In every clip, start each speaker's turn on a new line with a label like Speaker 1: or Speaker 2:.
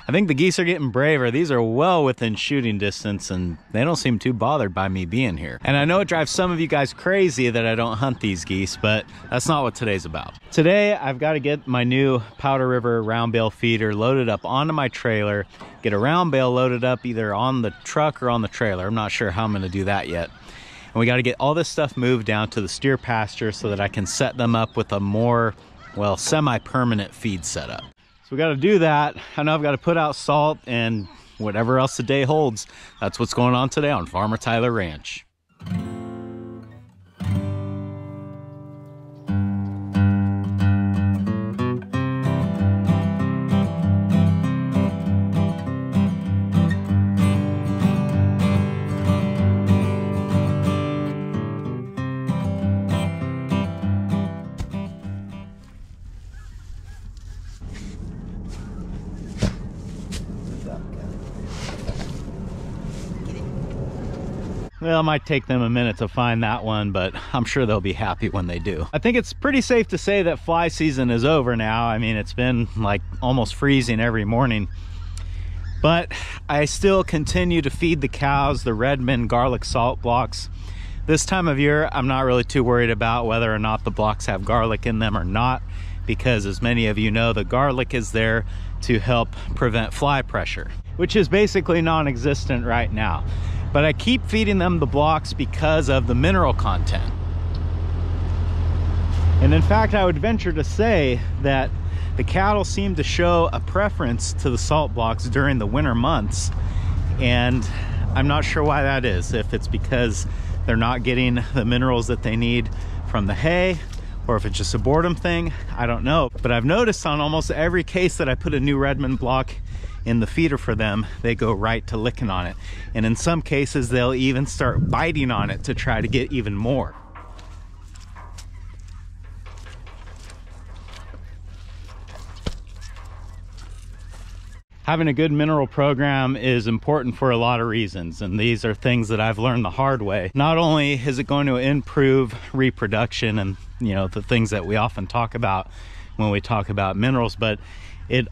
Speaker 1: I think the geese are getting braver. These are well within shooting distance and they don't seem too bothered by me being here. And I know it drives some of you guys crazy that I don't hunt these geese, but that's not what today's about. Today, I've got to get my new Powder River round bale feeder loaded up onto my trailer, get a round bale loaded up either on the truck or on the trailer. I'm not sure how I'm going to do that yet. And we got to get all this stuff moved down to the steer pasture so that I can set them up with a more, well, semi-permanent feed setup. So we got to do that. I know I've got to put out salt and whatever else the day holds. That's what's going on today on Farmertylerranch. Well, it might take them a minute to find that one, but I'm sure they'll be happy when they do. I think it's pretty safe to say that fly season is over now. I mean, it's been like almost freezing every morning, but I still continue to feed the cows the Redmond garlic salt blocks. This time of year, I'm not really too worried about whether or not the blocks have garlic in them or not, because as many of you know, the garlic is there to help prevent fly pressure, which is basically non-existent right now. But I keep feeding them the blocks because of the mineral content. And in fact, I would venture to say that the cattle seem to show a preference to the salt blocks during the winter months. And I'm not sure why that is. If it's because they're not getting the minerals that they need from the hay, or if it's just a boredom thing, I don't know. But I've noticed on almost every case that I put a new Redmond block in the feeder for them, they go right to licking on it. And in some cases, they'll even start biting on it to try to get even more. Having a good mineral program is important for a lot of reasons, and these are things that I've learned the hard way. Not only is it going to improve reproduction and, you know, the things that we often talk about when we talk about minerals, but it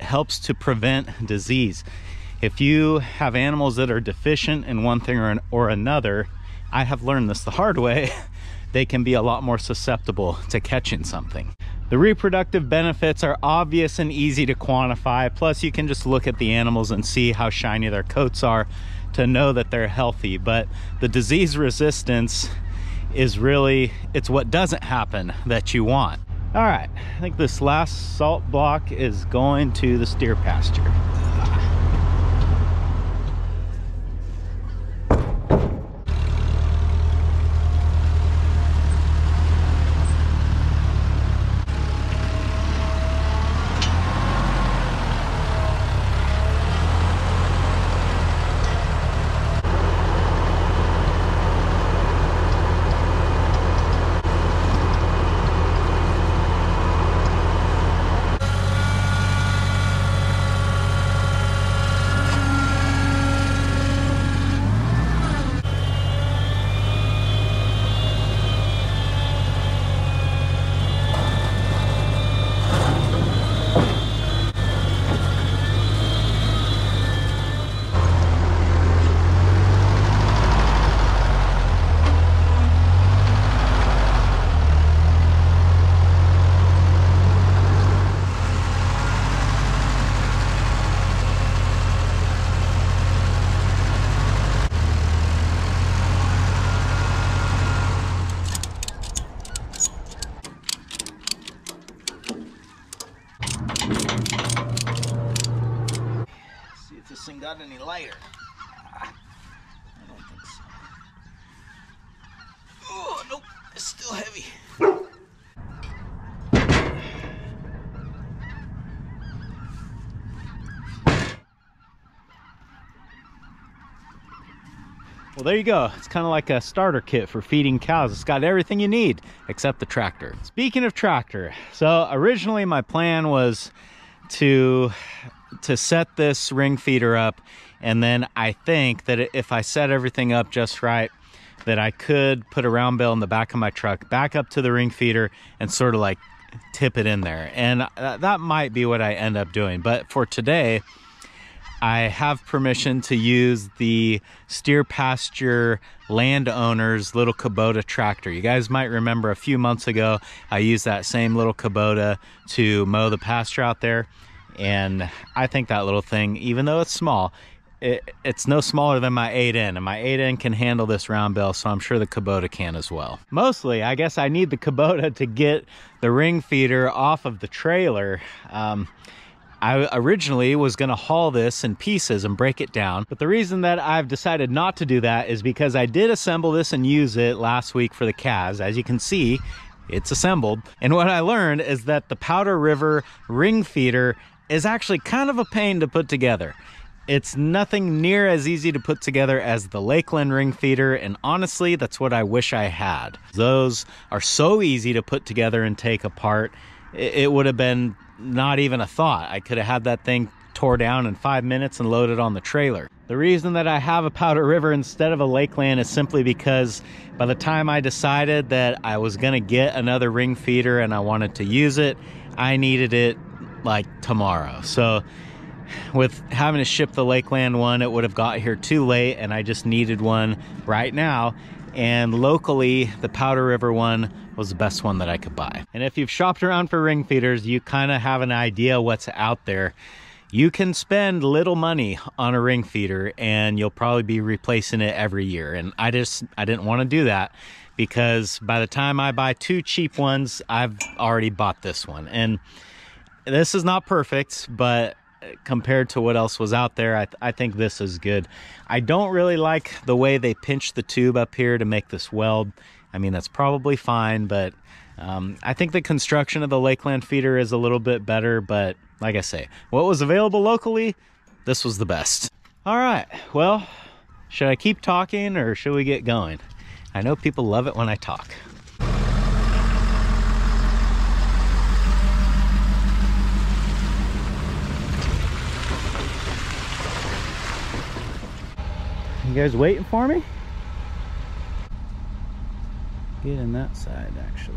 Speaker 1: helps to prevent disease. If you have animals that are deficient in one thing or another, I have learned this the hard way, they can be a lot more susceptible to catching something. The reproductive benefits are obvious and easy to quantify. Plus, you can just look at the animals and see how shiny their coats are to know that they're healthy. But the disease resistance is really, it's what doesn't happen that you want. All right, I think this last salt block is going to the steer pasture. this thing got any lighter. I don't think so. Oh, nope, it's still heavy. Well, there you go. It's kind of like a starter kit for feeding cows. It's got everything you need except the tractor. Speaking of tractor, so originally my plan was to set this ring feeder up, and then I think that if I set everything up just right, that I could put a round bale in the back of my truck, back up to the ring feeder, and sort of like tip it in there. And that might be what I end up doing. But for today, I have permission to use the steer pasture landowner's little Kubota tractor. You guys might remember a few months ago, I used that same little Kubota to mow the pasture out there. And I think that little thing, even though it's small, it's no smaller than my 8N, and my 8N can handle this round bale, so I'm sure the Kubota can as well. Mostly, I guess I need the Kubota to get the ring feeder off of the trailer. I originally was gonna haul this in pieces and break it down, but the reason that I've decided not to do that is because I did assemble this and use it last week for the calves. As you can see, it's assembled. And what I learned is that the Powder River ring feeder is actually kind of a pain to put together. It's nothing near as easy to put together as the Lakeland ring feeder, and honestly, that's what I wish I had. Those are so easy to put together and take apart. It would have been not even a thought. I could have had that thing tore down in 5 minutes and loaded on the trailer. The reason that I have a Powder River instead of a Lakeland is simply because by the time I decided that I was gonna get another ring feeder and I wanted to use it, I needed it like tomorrow. So with having to ship the Lakeland one, it would have got here too late, and I just needed one right now. And locally, the Powder River one was the best one that I could buy. And if you've shopped around for ring feeders, you kind of have an idea what's out there. You can spend little money on a ring feeder and you'll probably be replacing it every year. And I didn't want to do that, because by the time I buy 2 cheap ones, I've already bought this one. And this is not perfect, but compared to what else was out there, I think this is good. I don't really like the way they pinch the tube up here to make this weld. I mean, that's probably fine, but I think the construction of the Lakeland feeder is a little bit better. But like I say, what was available locally, this was the best. All right, well, should I keep talking or should we get going? I know people love it when I talk. You guys waiting for me? Get in that side, actually.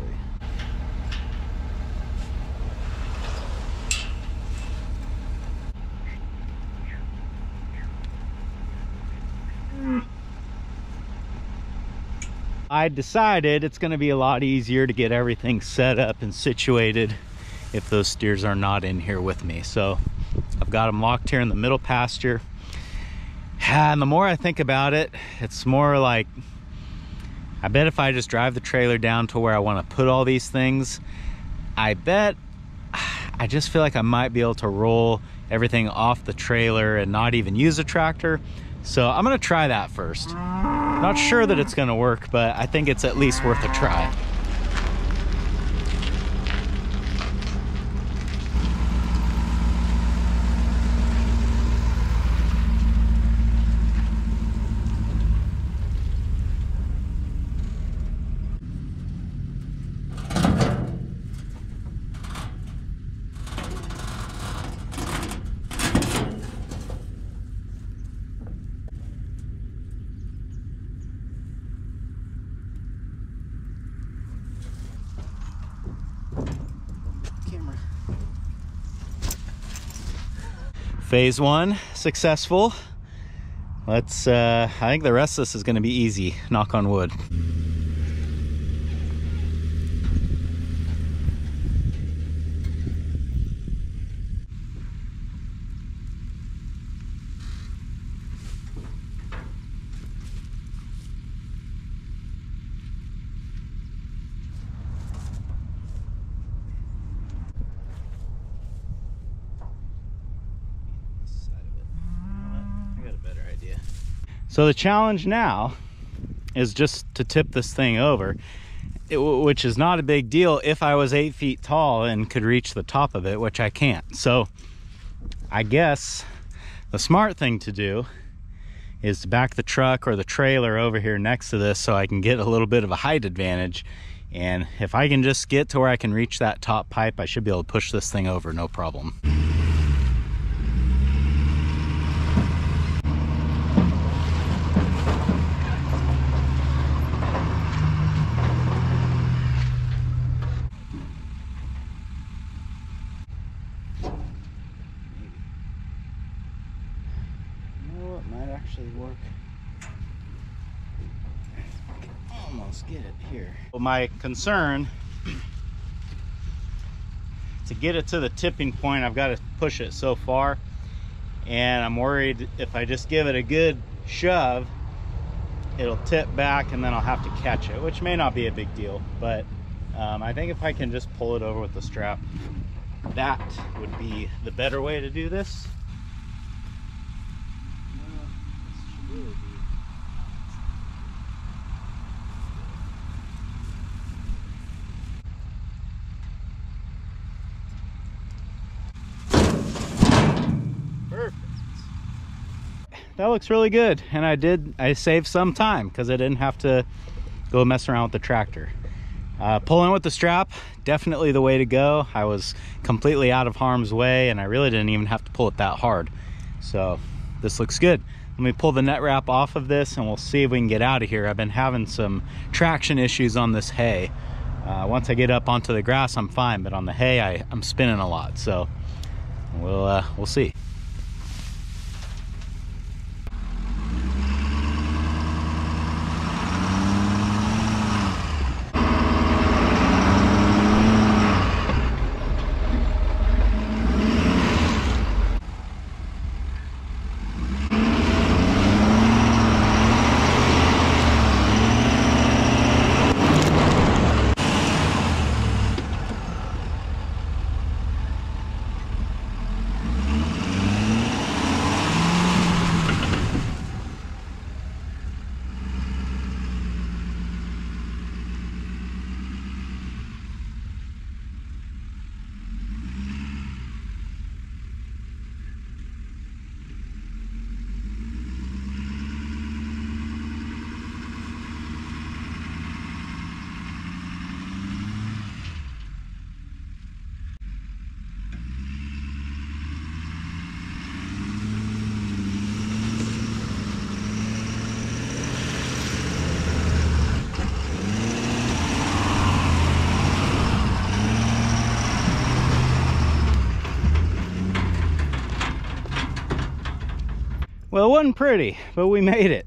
Speaker 1: I decided it's going to be a lot easier to get everything set up and situated if those steers are not in here with me. So I've got them locked here in the middle pasture. And the more I think about it, it's more like, I bet if I just drive the trailer down to where I want to put all these things, I just feel like I might be able to roll everything off the trailer and not even use a tractor. So I'm gonna try that first. Not sure that it's gonna work, but I think it's at least worth a try. Phase 1 successful. Let's I think the rest of this is going to be easy, knock on wood. So the challenge now is just to tip this thing over, which is not a big deal if I was 8 feet tall and could reach the top of it, which I can't. So I guess the smart thing to do is to back the truck or the trailer over here next to this so I can get a little bit of a height advantage. And if I can just get to where I can reach that top pipe, I should be able to push this thing over no problem. almost get it here. Well, my concern, to get it to the tipping point, I've got to push it so far, and I'm worried if I just give it a good shove, it'll tip back and then I'll have to catch it, which may not be a big deal, but I think if I can just pull it over with the strap, that would be the better way to do this. That looks really good, and I saved some time because I didn't have to go mess around with the tractor. Pulling with the strap, definitely the way to go. I was completely out of harm's way, and I really didn't even have to pull it that hard. So this looks good. Let me pull the net wrap off of this and we'll see if we can get out of here. I've been having some traction issues on this hay. Once I get up onto the grass, I'm fine, but on the hay, I'm spinning a lot. So we'll see. Well, it wasn't pretty, but we made it.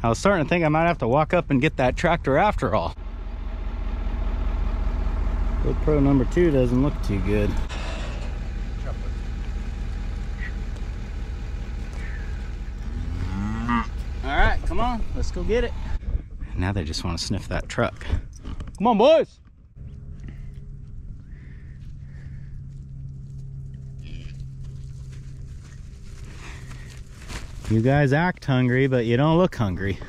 Speaker 1: I was starting to think I might have to walk up and get that tractor after all. GoPro number 2 doesn't look too good. All right, come on, let's go get it. Now they just want to sniff that truck. Come on, boys. You guys act hungry, but you don't look hungry.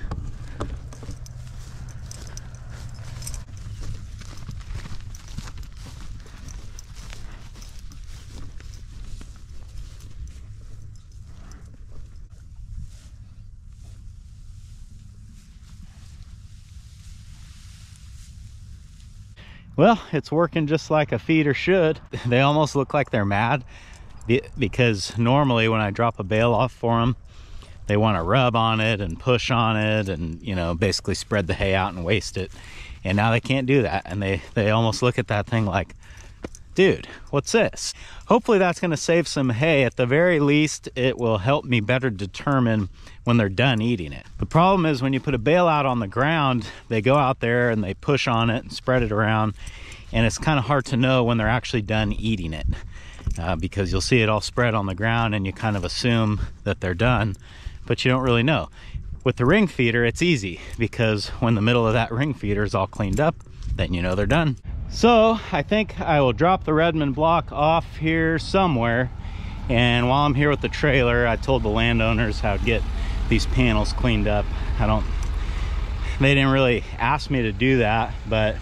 Speaker 1: Well, it's working just like a feeder should. They almost look like they're mad because normally when I drop a bale off for them, they want to rub on it and push on it and, you know, basically spread the hay out and waste it. And now they can't do that. And they almost look at that thing like, dude, what's this? Hopefully that's going to save some hay. At the very least, it will help me better determine when they're done eating it. The problem is when you put a bale out on the ground, they go out there and they push on it and spread it around. And it's kind of hard to know when they're actually done eating it because you'll see it all spread on the ground and you kind of assume that they're done, but you don't really know. With the ring feeder, it's easy because when the middle of that ring feeder is all cleaned up, then you know they're done. So I think I will drop the Redmond block off here somewhere. And while I'm here with the trailer, I told the landowners how to get these panels cleaned up. They didn't really ask me to do that, but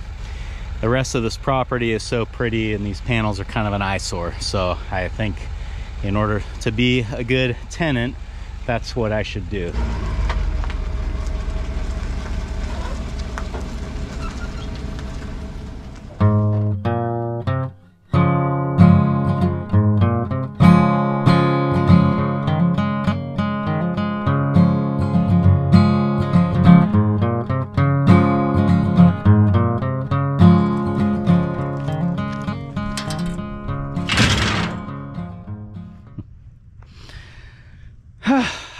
Speaker 1: the rest of this property is so pretty and these panels are kind of an eyesore. So I think in order to be a good tenant, that's what I should do.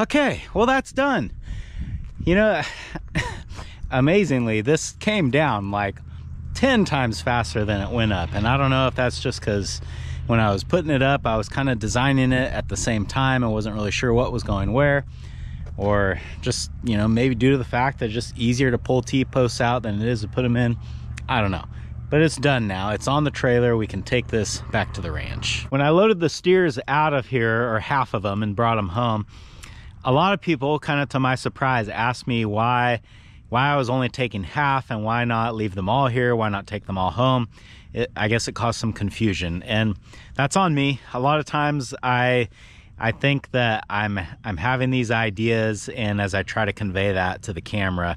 Speaker 1: Okay, well that's done. You know, amazingly, this came down like 10 times faster than it went up. And I don't know if that's just because when I was putting it up, I was kind of designing it at the same time. I wasn't really sure what was going where, or just, you know, maybe due to the fact that it's just easier to pull T-posts out than it is to put them in. I don't know. But it's done now. It's on the trailer. We can take this back to the ranch. When I loaded the steers out of here, or half of them, and brought them home, a lot of people, kind of to my surprise, asked me why I was only taking half and why not leave them all here, why not take them all home. I guess it caused some confusion, and that's on me. A lot of times I think that I'm having these ideas, and as I try to convey that to the camera,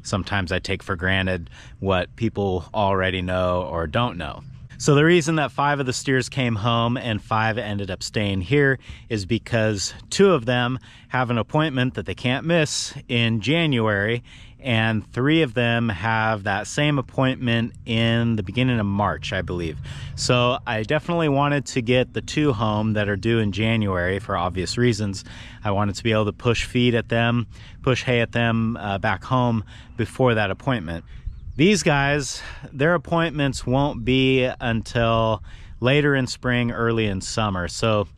Speaker 1: sometimes I take for granted what people already know or don't know. So the reason that 5 of the steers came home and 5 ended up staying here is because 2 of them have an appointment that they can't miss in January, and 3 of them have that same appointment in the beginning of March, I believe. So I definitely wanted to get the 2 home that are due in January for obvious reasons. I wanted to be able to push feed at them, push hay at them back home before that appointment. These guys, their appointments won't be until later in spring, early in summer. So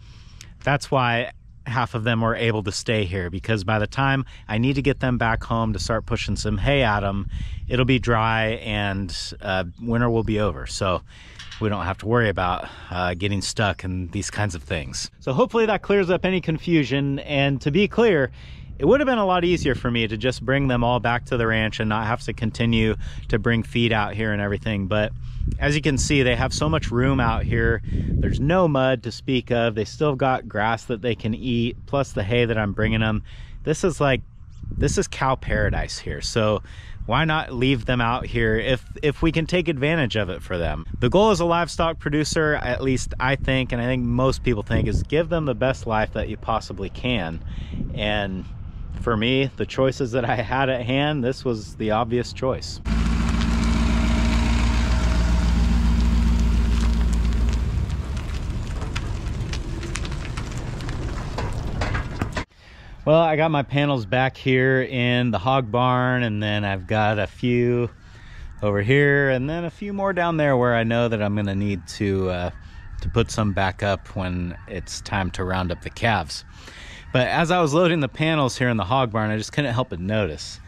Speaker 1: that's why half of them were able to stay here, because by the time I need to get them back home to start pushing some hay at them, it'll be dry and winter will be over. So we don't have to worry about getting stuck and these kinds of things. So hopefully that clears up any confusion. And to be clear, it would have been a lot easier for me to just bring them all back to the ranch and not have to continue to bring feed out here and everything. But as you can see, they have so much room out here. There's no mud to speak of. They still got grass that they can eat, plus the hay that I'm bringing them. This is cow paradise here. So why not leave them out here if we can take advantage of it for them? The goal as a livestock producer, at least I think, and I think most people think, is give them the best life that you possibly can. And for me, the choices that I had at hand, this was the obvious choice. Well, I got my panels back here in the hog barn, and then I've got a few over here, and then a few more down there where I know that I'm gonna need to put some back up when it's time to round up the calves. But as I was loading the panels here in the hog barn, I just couldn't help but notice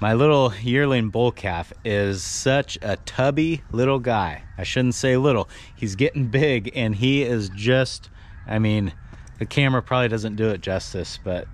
Speaker 1: my little yearling bull calf is such a tubby little guy. I shouldn't say little. He's getting big, and he is just, I mean, the camera probably doesn't do it justice, but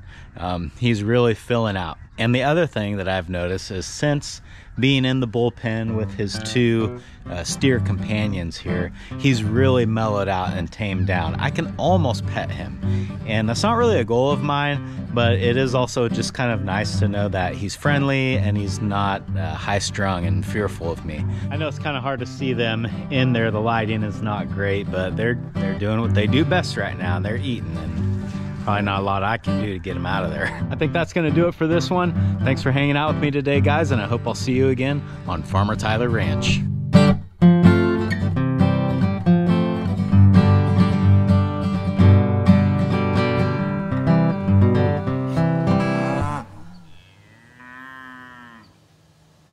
Speaker 1: he's really filling out. And the other thing that I've noticed is, since being in the bullpen with his 2 steer companions here, he's really mellowed out and tamed down. I can almost pet him, and that's not really a goal of mine, but it is also just kind of nice to know that he's friendly and he's not high-strung and fearful of me. I know it's kind of hard to see them in there. The lighting is not great, but they're doing what they do best right now, and they're eating, and probably not a lot I can do to get them out of there. I think that's gonna do it for this one. Thanks for hanging out with me today, guys, and I hope I'll see you again on Farmer Tyler Ranch.